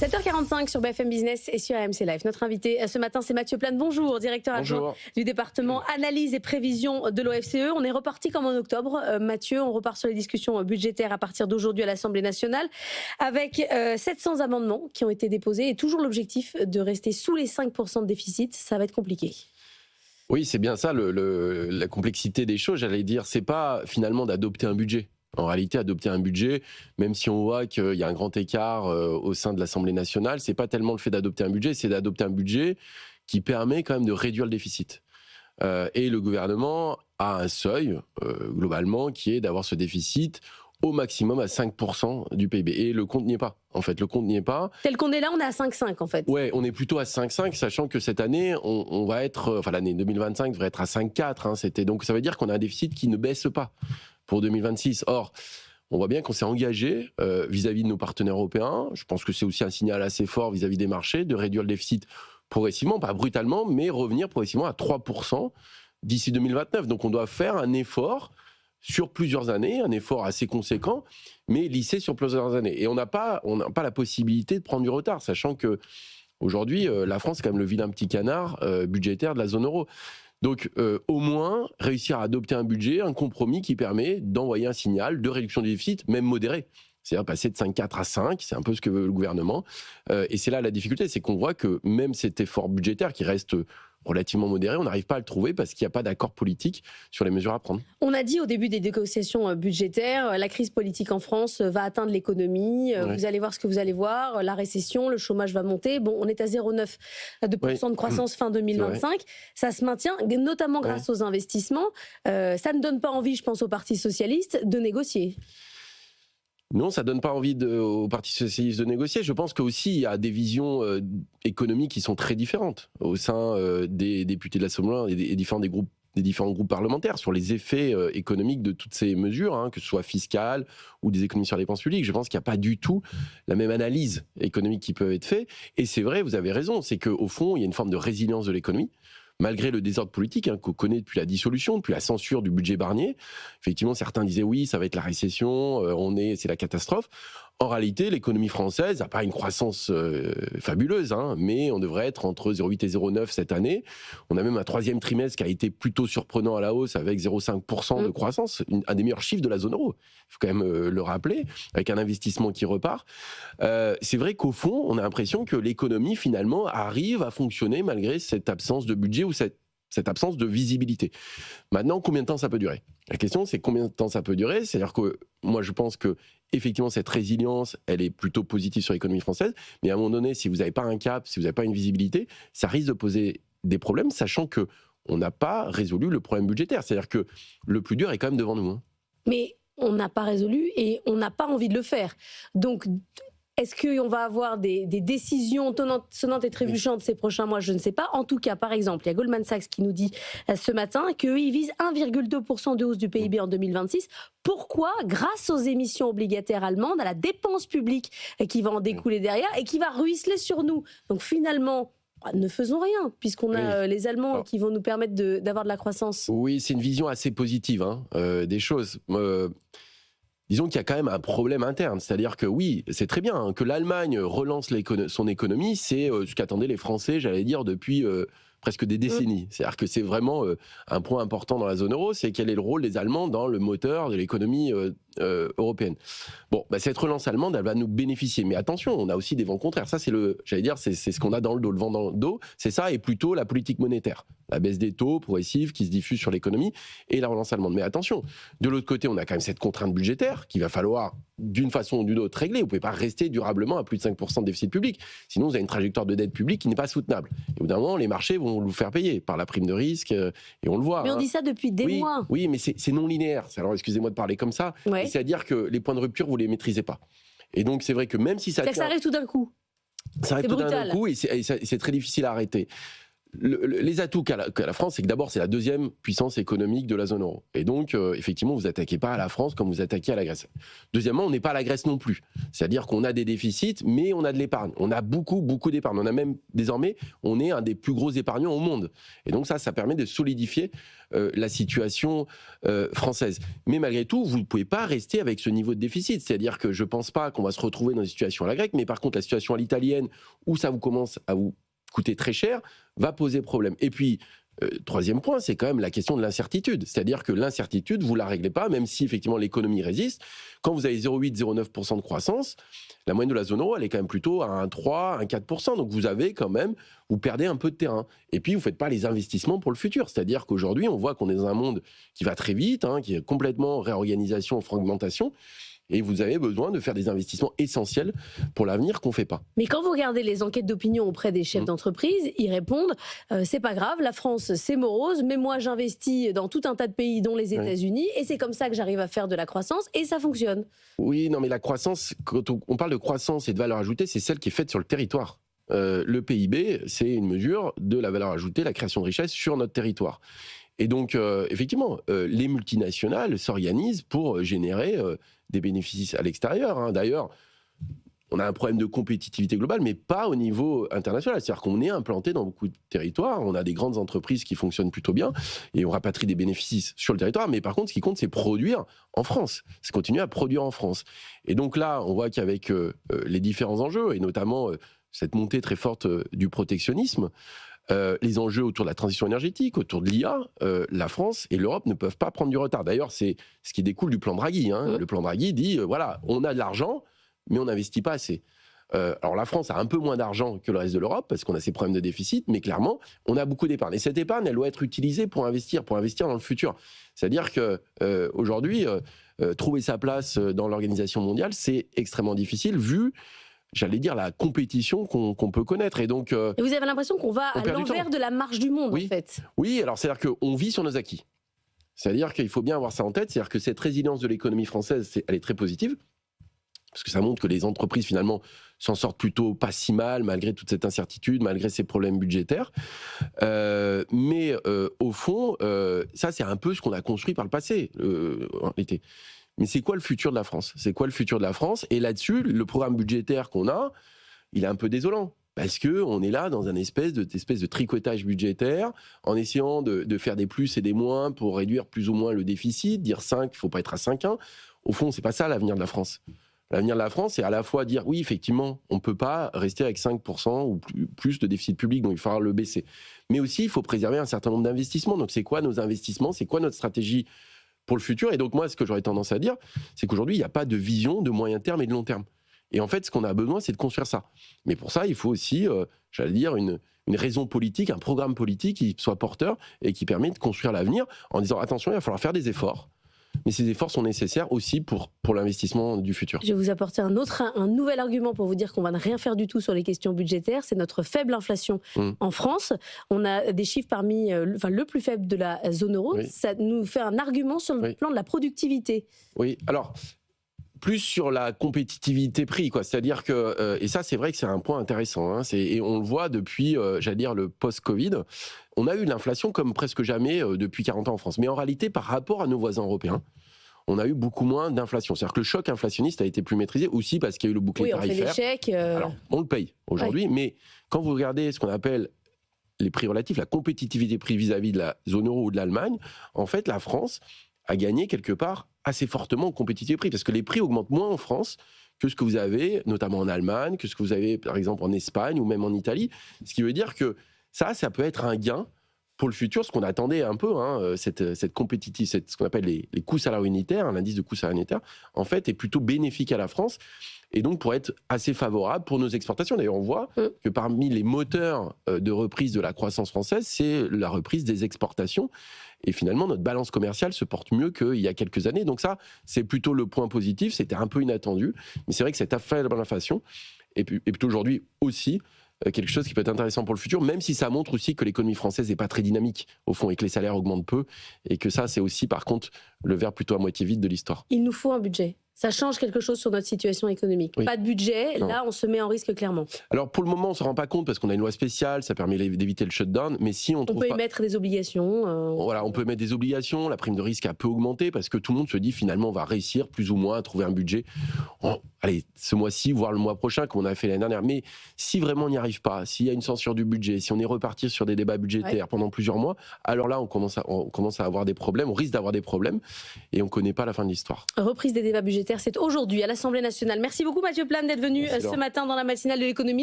7h45 sur BFM Business et sur RMC Live. Notre invité ce matin, c'est Mathieu Plane. Bonjour, directeur adjoint du département analyse et prévision de l'OFCE. On est reparti comme en octobre. Mathieu, on repart sur les discussions budgétaires à partir d'aujourd'hui à l'Assemblée nationale avec 700 amendements qui ont été déposés et toujours l'objectif de rester sous les 5% de déficit. Ça va être compliqué. Oui, c'est bien ça, la complexité des choses, j'allais dire. C'est pas finalement d'adopter un budget. En réalité, adopter un budget, même si on voit qu'il y a un grand écart au sein de l'Assemblée nationale, c'est pas tellement le fait d'adopter un budget, c'est d'adopter un budget qui permet quand même de réduire le déficit. Et le gouvernement a un seuil, globalement, qui est d'avoir ce déficit au maximum à 5% du PIB. Et le compte n'y est pas. En fait, le compte n'y est pas. Tel qu'on est là, on est à 5,5 en fait. Ouais, on est plutôt à 5,5, sachant que cette année, on va être, enfin l'année 2025 devrait être à 5,4. Hein, donc ça veut dire qu'on a un déficit qui ne baisse pas pour 2026. Or, on voit bien qu'on s'est engagé vis-à-vis de nos partenaires européens. Je pense que c'est aussi un signal assez fort vis-à-vis des marchés de réduire le déficit progressivement, pas brutalement, mais revenir progressivement à 3% d'ici 2029. Donc on doit faire un effort sur plusieurs années, un effort assez conséquent, mais lissé sur plusieurs années. Et on n'a pas la possibilité de prendre du retard, sachant que aujourd'hui, la France est quand même le vilain petit canard budgétaire de la zone euro. Donc, au moins, réussir à adopter un budget, un compromis qui permet d'envoyer un signal de réduction du déficit, même modéré. C'est-à-dire passer de 5,4 à 5, c'est un peu ce que veut le gouvernement. Et c'est là la difficulté, c'est qu'on voit que même cet effort budgétaire qui reste relativement modéré, on n'arrive pas à le trouver parce qu'il n'y a pas d'accord politique sur les mesures à prendre. On a dit au début des négociations budgétaires, la crise politique en France va atteindre l'économie, Vous allez voir ce que vous allez voir, la récession, le chômage va monter. Bon, on est à 0,9% de croissance fin 2025. Ça se maintient, notamment grâce aux investissements. Ça ne donne pas envie, je pense, au Parti socialiste de négocier. Non, ça donne pas envie au Parti socialiste de négocier. Je pense qu'aussi, il y a des visions économiques qui sont très différentes au sein des députés de l'Assemblée et des différents groupes parlementaires sur les effets économiques de toutes ces mesures, hein, que ce soit fiscales ou des économies sur les dépenses publiques. Je pense qu'il n'y a pas du tout la même analyse économique qui peut être faite. Et c'est vrai, vous avez raison, c'est qu'au fond, il y a une forme de résilience de l'économie. Malgré le désordre politique qu'on connaît depuis la dissolution, depuis la censure du budget Barnier, effectivement, certains disaient oui, ça va être la récession, c'est la catastrophe. En réalité, l'économie française n'a pas une croissance fabuleuse, hein, mais on devrait être entre 0,8 et 0,9 cette année. On a même un troisième trimestre qui a été plutôt surprenant à la hausse avec 0,5% de croissance, un des meilleurs chiffres de la zone euro. Il faut quand même le rappeler, avec un investissement qui repart. C'est vrai qu'au fond, on a l'impression que l'économie, finalement, arrive à fonctionner malgré cette absence de budget ou cette absence de visibilité. Maintenant, combien de temps ça peut durer ? La question, c'est combien de temps ça peut durer ? C'est-à-dire que moi, je pense que effectivement, cette résilience, elle est plutôt positive sur l'économie française. Mais à un moment donné, si vous n'avez pas un cap, si vous n'avez pas une visibilité, ça risque de poser des problèmes, sachant que on n'a pas résolu le problème budgétaire. C'est-à-dire que le plus dur est quand même devant nous. Hein. Mais on n'a pas résolu et on n'a pas envie de le faire. Donc, est-ce qu'on va avoir des décisions sonnantes et trébuchantes ces prochains mois ? Je ne sais pas. En tout cas, par exemple, il y a Goldman Sachs qui nous dit ce matin qu'eux, ils visent 1,2% de hausse du PIB en 2026. Pourquoi ? Grâce aux émissions obligataires allemandes, à la dépense publique qui va en découler derrière et qui va ruisseler sur nous. Donc finalement, ne faisons rien, puisqu'on a les Allemands qui vont nous permettre d'avoir de la croissance. Oui, c'est une vision assez positive des choses. Disons qu'il y a quand même un problème interne, c'est-à-dire que oui, c'est très bien que l'Allemagne relance son économie, c'est ce qu'attendaient les Français, j'allais dire, depuis presque des décennies. C'est-à-dire que c'est vraiment un point important dans la zone euro, c'est quel est le rôle des Allemands dans le moteur de l'économie européenne. Bon, cette relance allemande, elle va nous bénéficier. Mais attention, on a aussi des vents contraires. Ça, c'est ce qu'on a dans le dos. Le vent dans le dos, c'est ça, et plutôt la politique monétaire. La baisse des taux progressifs qui se diffuse sur l'économie et la relance allemande. Mais attention, de l'autre côté, on a quand même cette contrainte budgétaire qu'il va falloir, d'une façon ou d'une autre, régler. Vous ne pouvez pas rester durablement à plus de 5% de déficit public. Sinon, vous avez une trajectoire de dette publique qui n'est pas soutenable. Et au bout d'un moment, les marchés vont vous faire payer par la prime de risque, et on le voit. Mais on dit ça depuis des mois. Oui, mais c'est non linéaire. Alors, excusez-moi de parler comme ça. Ouais. C'est-à-dire que les points de rupture, vous ne les maîtrisez pas. Et donc, c'est vrai que même si ça... C'est-à-dire que ça arrive tout d'un coup. Ça arrive tout d'un coup et c'est très difficile à arrêter. Les atouts qu'a la France, c'est que d'abord, c'est la deuxième puissance économique de la zone euro. Et donc, effectivement, vous attaquez pas à la France comme vous attaquez à la Grèce. Deuxièmement, on n'est pas à la Grèce non plus. C'est-à-dire qu'on a des déficits, mais on a de l'épargne. On a beaucoup d'épargne. On a même, désormais, on est un des plus gros épargnants au monde. Et donc ça permet de solidifier la situation française. Mais malgré tout, vous ne pouvez pas rester avec ce niveau de déficit. C'est-à-dire que je ne pense pas qu'on va se retrouver dans une situation à la grecque, mais par contre, la situation à l'italienne, où ça vous commence à vous coûter très cher, va poser problème. Et puis, troisième point, c'est quand même la question de l'incertitude. C'est-à-dire que l'incertitude, vous ne la réglez pas, même si effectivement l'économie résiste. Quand vous avez 0,8-0,9% de croissance, la moyenne de la zone euro, elle est quand même plutôt à 1,3, 1,4%. Donc vous avez quand même, vous perdez un peu de terrain. Et puis vous ne faites pas les investissements pour le futur. C'est-à-dire qu'aujourd'hui, on voit qu'on est dans un monde qui va très vite, qui est complètement réorganisation, fragmentation. Et vous avez besoin de faire des investissements essentiels pour l'avenir qu'on ne fait pas. Mais quand vous regardez les enquêtes d'opinion auprès des chefs d'entreprise, ils répondent c'est pas grave, la France c'est morose, mais moi j'investis dans tout un tas de pays dont les États-Unis et c'est comme ça que j'arrive à faire de la croissance et ça fonctionne. Oui, non mais la croissance, quand on parle de croissance et de valeur ajoutée, c'est celle qui est faite sur le territoire. Le PIB, c'est une mesure de la valeur ajoutée, la création de richesse sur notre territoire. Et donc, effectivement, les multinationales s'organisent pour générer des bénéfices à l'extérieur. D'ailleurs, on a un problème de compétitivité globale, mais pas au niveau international. C'est-à-dire qu'on est implanté dans beaucoup de territoires, on a des grandes entreprises qui fonctionnent plutôt bien, et on rapatrie des bénéfices sur le territoire, mais par contre, ce qui compte, c'est produire en France. C'est continuer à produire en France. Et donc là, on voit qu'avec les différents enjeux, et notamment cette montée très forte du protectionnisme, les enjeux autour de la transition énergétique, autour de l'IA, la France et l'Europe ne peuvent pas prendre du retard. D'ailleurs, c'est ce qui découle du plan Draghi. Le plan Draghi dit, voilà, on a de l'argent, mais on n'investit pas assez. Alors la France a un peu moins d'argent que le reste de l'Europe, parce qu'on a ses problèmes de déficit, mais clairement, on a beaucoup d'épargne. Et cette épargne, elle doit être utilisée pour investir dans le futur. C'est-à-dire qu'aujourd'hui, trouver sa place dans l'organisation mondiale, c'est extrêmement difficile, vu j'allais dire, la compétition qu'on peut connaître. Et donc, et vous avez l'impression qu'on va à l'envers de la marche du monde, oui, en fait. Oui, alors c'est-à-dire qu'on vit sur nos acquis. C'est-à-dire qu'il faut bien avoir ça en tête. C'est-à-dire que cette résilience de l'économie française, elle est très positive, parce que ça montre que les entreprises, finalement, s'en sortent plutôt pas si mal, malgré toute cette incertitude, malgré ces problèmes budgétaires. Mais au fond, ça, c'est un peu ce qu'on a construit par le passé, en réalité. Mais c'est quoi le futur de la France ? C'est quoi le futur de la France ? Et là-dessus, le programme budgétaire qu'on a, il est un peu désolant. Parce qu'on est là dans une espèce de tricotage budgétaire, en essayant de faire des plus et des moins pour réduire plus ou moins le déficit, dire 5, il ne faut pas être à 5,1. Au fond, ce n'est pas ça l'avenir de la France. L'avenir de la France, c'est à la fois dire, oui, effectivement, on ne peut pas rester avec 5% ou plus de déficit public, donc il faudra le baisser. Mais aussi, il faut préserver un certain nombre d'investissements. Donc c'est quoi nos investissements ? C'est quoi notre stratégie pour le futur? Et donc moi, ce que j'aurais tendance à dire, c'est qu'aujourd'hui, il n'y a pas de vision de moyen terme et de long terme. Et en fait, ce qu'on a besoin, c'est de construire ça. Mais pour ça, il faut aussi, j'allais dire, une raison politique, un programme politique qui soit porteur et qui permet de construire l'avenir en disant, attention, il va falloir faire des efforts. Mais ces efforts sont nécessaires aussi pour l'investissement du futur. Je vais vous apporter un nouvel argument pour vous dire qu'on va ne rien faire du tout sur les questions budgétaires. C'est notre faible inflation en France. On a des chiffres parmi le plus faible de la zone euro. Oui. Ça nous fait un argument sur le plan de la productivité. Oui, alors plus sur la compétitivité prix, quoi. C'est-à-dire que, et ça c'est vrai que c'est un point intéressant, et on le voit depuis, j'allais dire, le post-Covid, on a eu l'inflation comme presque jamais depuis 40 ans en France. Mais en réalité, par rapport à nos voisins européens, on a eu beaucoup moins d'inflation. C'est-à-dire que le choc inflationniste a été plus maîtrisé, aussi parce qu'il y a eu le bouclier tarifaire. On fait l'échec. Alors, on le paye aujourd'hui, mais quand vous regardez ce qu'on appelle les prix relatifs, la compétitivité prix vis-à-vis de la zone euro ou de l'Allemagne, en fait, la France a gagné quelque part assez fortement en compétitivité prix, parce que les prix augmentent moins en France que ce que vous avez, notamment en Allemagne, que ce que vous avez, par exemple, en Espagne ou même en Italie. Ce qui veut dire que ça peut être un gain pour le futur, ce qu'on attendait un peu, cette compétitivité, ce qu'on appelle les coûts salariaux unitaires, l'indice de coûts salariaux unitaires, en fait, est plutôt bénéfique à la France, et donc pour être assez favorable pour nos exportations. D'ailleurs, on voit que parmi les moteurs de reprise de la croissance française, c'est la reprise des exportations. Et finalement, notre balance commerciale se porte mieux qu'il y a quelques années. Donc ça, c'est plutôt le point positif. C'était un peu inattendu. Mais c'est vrai que cette faible inflation est plutôt aujourd'hui aussi quelque chose qui peut être intéressant pour le futur, même si ça montre aussi que l'économie française n'est pas très dynamique, au fond, et que les salaires augmentent peu. Et que ça, c'est aussi, par contre, le verre plutôt à moitié vide de l'histoire. Il nous faut un budget. ça change quelque chose sur notre situation économique. Oui. Pas de budget, Non. là on se met en risque clairement. Alors pour le moment, on ne se rend pas compte parce qu'on a une loi spéciale, ça permet d'éviter le shutdown. Mais si on On trouve peut pas... émettre des obligations. Voilà, on peut mettre des obligations, la prime de risque a peu augmenté parce que tout le monde se dit finalement on va réussir plus ou moins à trouver un budget. Allez, ce mois-ci, voire le mois prochain, comme on a fait l'année dernière. Mais si vraiment on n'y arrive pas, s'il y a une censure du budget, si on est reparti sur des débats budgétaires pendant plusieurs mois, alors là on commence à avoir des problèmes, on risque d'avoir des problèmes et on ne connaît pas la fin de l'histoire. Reprise des débats budgétaires, c'est aujourd'hui à l'Assemblée nationale. Merci beaucoup Mathieu Plane d'être venu Merci, ce Laure. matin dans la matinale de l'économie.